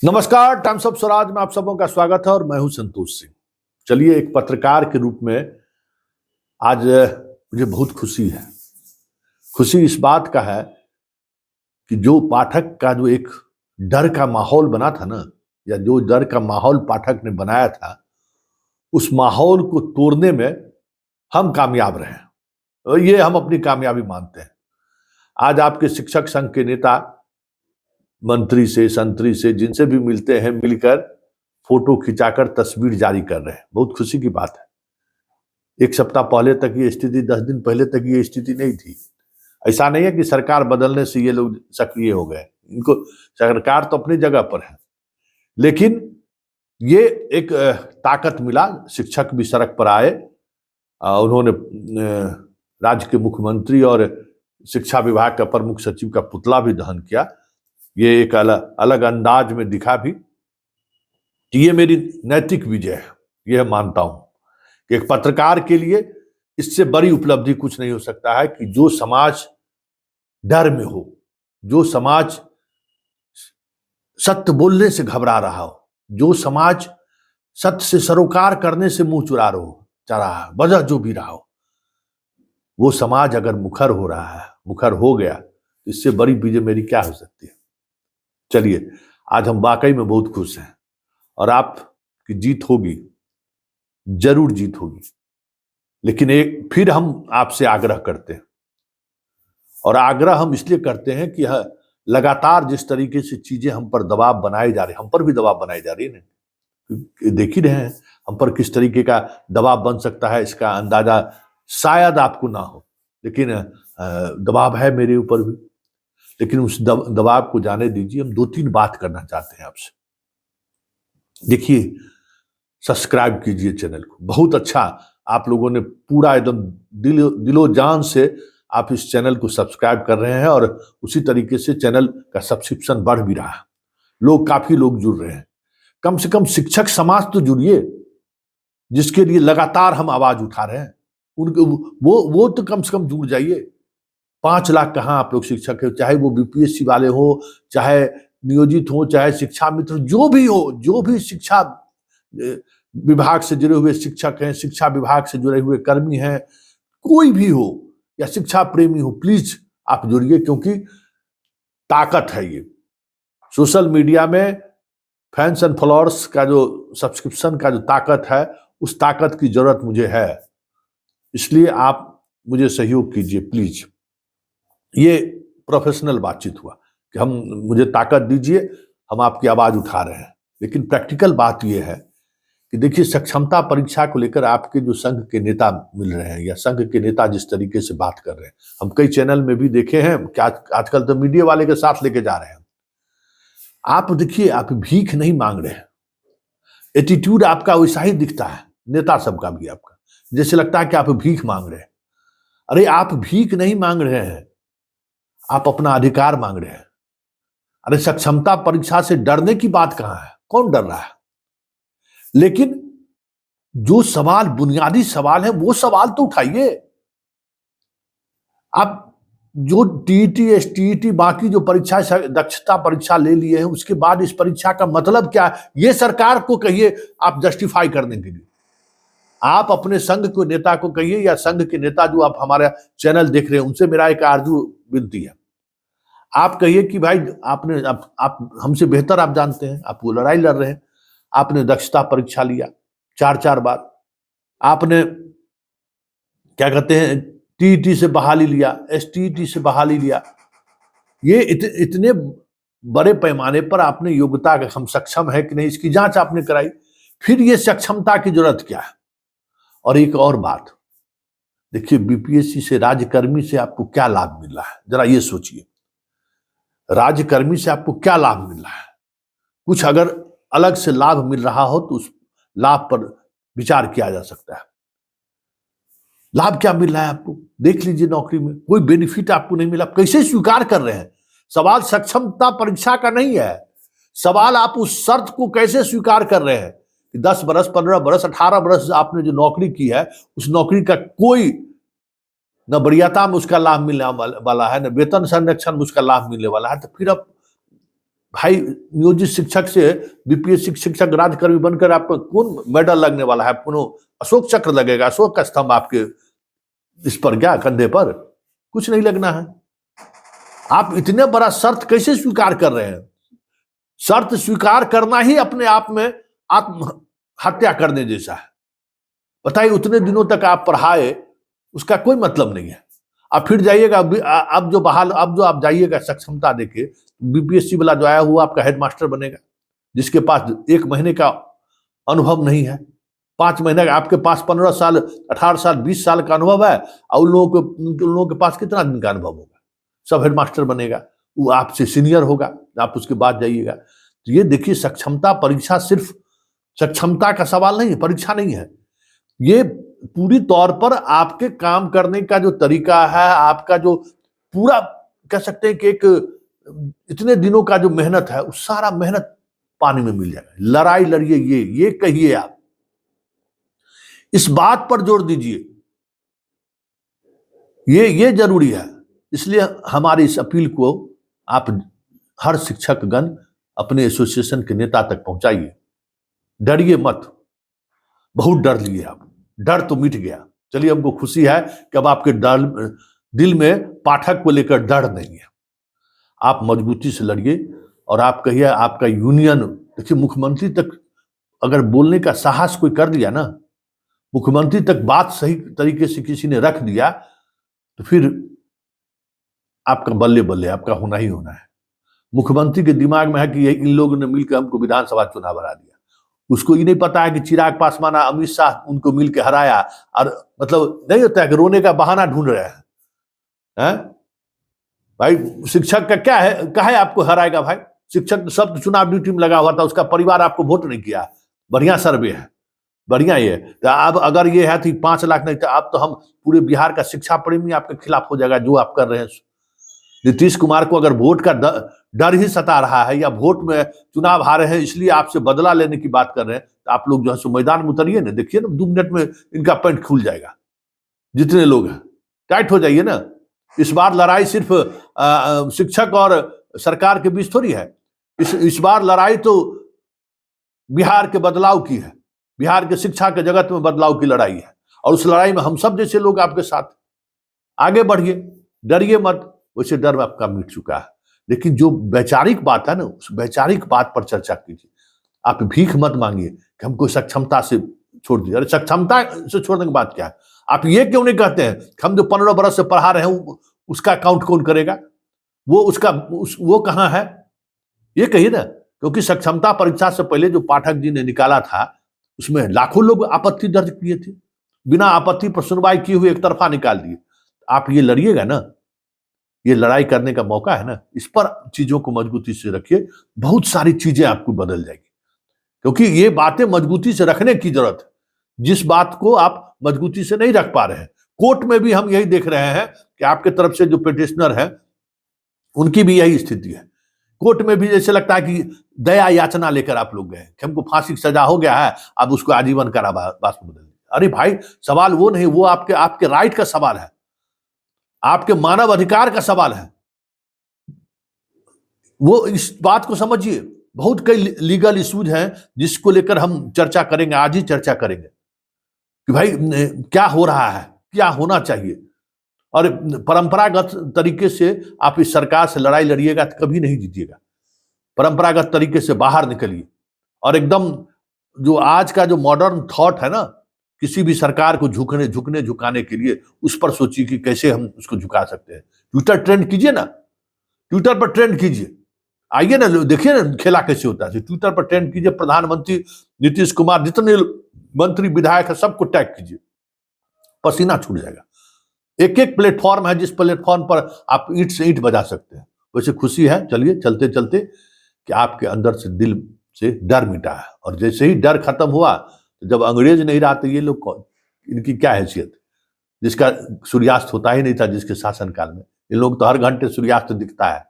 नमस्कार, times of Swaraj में आप सबों का स्वागत है और मैं हूं संतोष सिंह। चलिए, एक पत्रकार के रूप में आज मुझे बहुत खुशी है। खुशी इस बात का है कि जो पाठक का जो एक डर का माहौल बना था ना, या जो डर का माहौल पाठक ने बनाया था, उस माहौल को तोड़ने में हम कामयाब रहे और ये हम अपनी कामयाबी मानते हैं। आज आपके शिक्षक संघ के नेता मंत्री से, संतरी से, जिनसे भी मिलते हैं, मिलकर फोटो खिंचाकर तस्वीर जारी कर रहे हैं। बहुत खुशी की बात है। एक सप्ताह पहले तक ये स्थिति, 10 दिन पहले तक ये स्थिति नहीं थी। ऐसा नहीं है कि सरकार बदलने से ये लोग सक्रिय हो गए, इनको सरकार तो अपनी जगह पर है, लेकिन ये एक ताकत मिला। शिक्षक भी सड़क पर आए, उन्होंने राज्य के मुख्यमंत्री और शिक्षा विभाग का प्रमुख सचिव का पुतला भी दहन किया। ये एक अलग अंदाज में दिखा भी। ये मेरी नैतिक विजय है, यह मानता हूं कि एक पत्रकार के लिए इससे बड़ी उपलब्धि कुछ नहीं हो सकता है कि जो समाज डर में हो, जो समाज सत्य बोलने से घबरा रहा हो, जो समाज सत्य से सरोकार करने से मुंह चुरा रहा, वजह जो भी रहा हो, वो समाज अगर मुखर हो रहा है, मुखर हो गया, तो इससे बड़ी विजय मेरी क्या हो सकती है। चलिए, आज हम वाकई में बहुत खुश हैं और आपकी जीत होगी, जरूर जीत होगी। लेकिन एक फिर हम आपसे आग्रह करते हैं, और आग्रह हम इसलिए करते हैं कि लगातार जिस तरीके से चीजें हम पर दबाव बनाए जा रहे हैं, हम पर भी दबाव बनाए जा रही है ना, देख ही रहे हैं हम पर किस तरीके का दबाव बन सकता है। इसका अंदाजा शायद आपको ना हो, लेकिन दबाव है मेरे ऊपर भी। लेकिन उस दबाव को जाने दीजिए। हम 2-3 बात करना चाहते हैं आपसे। देखिए, सब्सक्राइब कीजिए चैनल को। बहुत अच्छा, आप लोगों ने पूरा एकदम दिलो जान से आप इस चैनल को सब्सक्राइब कर रहे हैं, और उसी तरीके से चैनल का सब्सक्रिप्शन बढ़ भी रहा है। काफी लोग जुड़ रहे हैं। कम से कम शिक्षक समाज तो जुड़िए, जिसके लिए लगातार हम आवाज उठा रहे हैं। उनके वो तो कम से कम जुड़ जाइए। 5 लाख कहाँ आप लोग शिक्षक है, चाहे वो बीपीएससी वाले हो, चाहे नियोजित हो, चाहे शिक्षा मित्र, जो भी हो, जो भी शिक्षा विभाग से जुड़े हुए शिक्षक हैं, शिक्षा विभाग से जुड़े हुए कर्मी हैं, कोई भी हो या शिक्षा प्रेमी हो, प्लीज आप जुड़िए, क्योंकि ताकत है ये। सोशल मीडिया में फैंस एंड फॉलोअर्स का जो सब्सक्रिप्शन का जो ताकत है, उस ताकत की जरूरत मुझे है। इसलिए आप मुझे सहयोग कीजिए प्लीज। ये प्रोफेशनल बातचीत हुआ कि मुझे ताकत दीजिए, हम आपकी आवाज उठा रहे हैं। लेकिन प्रैक्टिकल बात यह है कि देखिए, सक्षमता परीक्षा को लेकर आपके जो संघ के नेता मिल रहे हैं, या संघ के नेता जिस तरीके से बात कर रहे हैं, हम कई चैनल में भी देखे हैं कि आजकल तो मीडिया वाले के साथ लेके जा रहे हैं। आप देखिए, आप भीख नहीं मांग रहे हैं। एटीट्यूड आपका वैसा ही दिखता है, नेता सबका भी आपका, जैसे लगता है कि आप भीख मांग रहे हैं। अरे, आप भीख नहीं मांग रहे हैं, आप अपना अधिकार मांग रहे हैं। अरे, सक्षमता परीक्षा से डरने की बात कहां है? कौन डर रहा है? लेकिन जो सवाल, बुनियादी सवाल है, वो सवाल तो उठाइए। आप जो टीईटी, एसटीईटी, बाकी जो परीक्षा, दक्षता परीक्षा ले लिए हैं, उसके बाद इस परीक्षा का मतलब क्या है, ये सरकार को कहिए आप जस्टिफाई करने के लिए। आप अपने संघ को नेता को कहिए, या संघ के नेता जो आप हमारा चैनल देख रहे हैं, उनसे मेरा एक आरजू विनती है। आप कहिए कि भाई, आपने आप हमसे बेहतर आप जानते हैं, आप वो लड़ाई लड़ रहे हैं। आपने दक्षता परीक्षा लिया 4-4 बार, आपने क्या कहते हैं, टीईटी से बहाली लिया, एसटीईटी से बहाली लिया। ये इतने बड़े पैमाने पर आपने योग्यता, हम सक्षम है कि नहीं, इसकी जांच आपने कराई। फिर ये सक्षमता की जरूरत क्या है? और एक और बात देखिए, बीपीएससी से, राज्यकर्मी से आपको क्या लाभ मिल रहा है, जरा ये सोचिए। राज्यकर्मी से आपको क्या लाभ मिल रहा है? कुछ अगर अलग से लाभ मिल रहा हो तो उस लाभ पर विचार किया जा सकता है। लाभ क्या मिल रहा है आपको, देख लीजिए। नौकरी में कोई बेनिफिट आपको नहीं मिला, कैसे स्वीकार कर रहे हैं? सवाल सक्षमता परीक्षा का नहीं है, सवाल आप उस शर्त को कैसे स्वीकार कर रहे हैं कि 10 बरस, 15 बरस, 18 बरस आपने जो नौकरी की है, उस नौकरी का कोई न वरीयता में उसका लाभ मिलने वाला है, न वेतन संरक्षण में उसका लाभ मिलने वाला है। तो फिर अब भाई नियोजित शिक्षक से बीपीएससी शिक्षक राज्यकर्मी बनकर आपको कौन मेडल लगने वाला है? कौन अशोक चक्र लगेगा, अशोक का स्तंभ आपके इस पर क्या कंधे पर? कुछ नहीं लगना है। आप इतने बड़ा शर्त कैसे स्वीकार कर रहे हैं? शर्त स्वीकार करना ही अपने आप में आत्महत्या करने जैसा है। बताइए, उतने दिनों तक आप पढ़ाए, उसका कोई मतलब नहीं है। अब फिर जाइएगा, अब जो आप जाइएगा सक्षमता देके, बीपीएससी वाला जो आया हुआ आपका हेडमास्टर बनेगा, जिसके पास 1 महीने का अनुभव नहीं है, 5 महीने का, आपके पास 15 साल, 18 साल, 20 साल का अनुभव है, और उन लोगों के पास कितना दिन का अनुभव होगा? सब हेडमास्टर बनेगा, वो आपसे सीनियर होगा, आप उसके बाद जाइएगा। तो ये देखिए, सक्षमता परीक्षा सिर्फ सक्षमता का सवाल नहीं है, परीक्षा नहीं है। ये पूरी तौर पर आपके काम करने का जो तरीका है, आपका जो पूरा कह सकते हैं कि एक इतने दिनों का जो मेहनत है, उस सारा मेहनत पानी में मिल जाएगा। लड़ाई लड़िए, ये कहिए, आप इस बात पर जोर दीजिए, ये जरूरी है। इसलिए हमारी इस अपील को आप हर शिक्षकगण अपने एसोसिएशन के नेता तक पहुंचाइए। डरिए मत, बहुत डर लिए आप, डर तो मिट गया। चलिए, हमको खुशी है कि अब आपके दिल में पाठक को लेकर डर नहीं है। आप मजबूती से लड़िए, और आप कहिए आपका यूनियन, देखिए मुख्यमंत्री तक अगर बोलने का साहस कोई कर दिया ना, मुख्यमंत्री तक बात सही तरीके से किसी ने रख दिया, तो फिर आपका बल्ले बल्ले, आपका होना ही होना है। मुख्यमंत्री के दिमाग में है कि इन लोगों ने मिलकर हमको विधानसभा चुनाव हरा दिया। उसको ये नहीं पता है कि चिराग पासवान, अमित शाह उनको मिलकर हराया, और मतलब नहीं होता है कि रोने का बहाना ढूंढ रहे हैं। भाई, शिक्षक का क्या है, कहे आपको हराएगा? भाई, शिक्षक सब चुनाव ड्यूटी में लगा हुआ था, उसका परिवार आपको वोट नहीं किया। बढ़िया सर्वे है, बढ़िया। ये तो अब अगर ये है कि 5 लाख नहीं, तो अब तो हम पूरे बिहार का शिक्षा प्रेमी आपके खिलाफ हो जाएगा, जो आप कर रहे हैं। नीतीश कुमार को अगर वोट का डर ही सता रहा है, या वोट में चुनाव हारे हैं इसलिए आपसे बदला लेने की बात कर रहे हैं, तो आप लोग जो है मैदान में उतरिए ना, देखिए ना, 2 मिनट में इनका पैंट खुल जाएगा। जितने लोग हैं टाइट हो जाइए ना। इस बार लड़ाई सिर्फ शिक्षक और सरकार के बीच थोड़ी है। इस बार लड़ाई तो बिहार के बदलाव की है, बिहार के शिक्षा के जगत में बदलाव की लड़ाई है, और उस लड़ाई में हम सब जैसे लोग आपके साथ। आगे बढ़िए, डरिए मत। वैसे डर आपका मिट चुका है, लेकिन जो वैचारिक बात है ना, उस वैचारिक बात पर चर्चा कीजिए। आप भीख मत मांगिए कि हमको सक्षमता से छोड़ दीजिए। अरे सक्षमता से छोड़ने की बात क्या है? आप ये क्यों नहीं कहते हैं कि हम जो 15 बरस से पढ़ा रहे हैं उसका अकाउंट कौन करेगा? वो कहाँ है? ये कहिए ना, क्योंकि सक्षमता परीक्षा से पहले जो पाठक जी ने निकाला था, उसमें लाखों लोग आपत्ति दर्ज किए थे, बिना आपत्ति पर सुनवाई किए हुए एक तरफा निकाल दिए। आप ये लड़िएगा ना, ये लड़ाई करने का मौका है ना, इस पर चीजों को मजबूती से रखिए, बहुत सारी चीजें आपको बदल जाएगी। क्योंकि ये बातें मजबूती से रखने की जरूरत है, जिस बात को आप मजबूती से नहीं रख पा रहे हैं। कोर्ट में भी हम यही देख रहे हैं कि आपके तरफ से जो पिटिशनर है, उनकी भी यही स्थिति है। कोर्ट में भी जैसे लगता है कि दया याचना लेकर आप लोग गए कि हमको फांसी की सजा हो गया है, अब उसको आजीवन कारावास में बदल दिया। अरे भाई, सवाल वो नहीं, वो आपके राइट का सवाल है, आपके मानव अधिकार का सवाल है। वो इस बात को समझिए। बहुत कई लीगल इश्यूज हैं जिसको लेकर हम चर्चा करेंगे, आज ही चर्चा करेंगे कि भाई क्या हो रहा है, क्या होना चाहिए। और परंपरागत तरीके से आप इस सरकार से लड़ाई लड़िएगा तो कभी नहीं जीतिएगा। परंपरागत तरीके से बाहर निकलिए, और एकदम जो आज का जो मॉडर्न थॉट है ना, किसी भी सरकार को झुकाने के लिए उस पर सोचिए कि कैसे हम उसको झुका सकते हैं। ट्विटर ट्रेंड कीजिए ना, ट्विटर पर ट्रेंड कीजिए, आइए ना, देखिए ना खेला कैसे होता है। ट्विटर पर ट्रेंड कीजिए, प्रधानमंत्री नीतीश कुमार, जितने मंत्री विधायक है सबको टैग कीजिए, पसीना छूट जाएगा। एक एक प्लेटफॉर्म है जिस प्लेटफॉर्म पर आप ईंट से ईंट बजा सकते हैं। वैसे खुशी है, चलिए चलते चलते, कि आपके अंदर से दिल से डर मिटा है। और जैसे ही डर खत्म हुआ, तो जब अंग्रेज नहीं रहा तो ये लोग कौन, इनकी क्या हैसियत? जिसका सूर्यास्त होता ही नहीं था जिसके शासनकाल में, इन लोग तो हर घंटे सूर्यास्त दिखता है।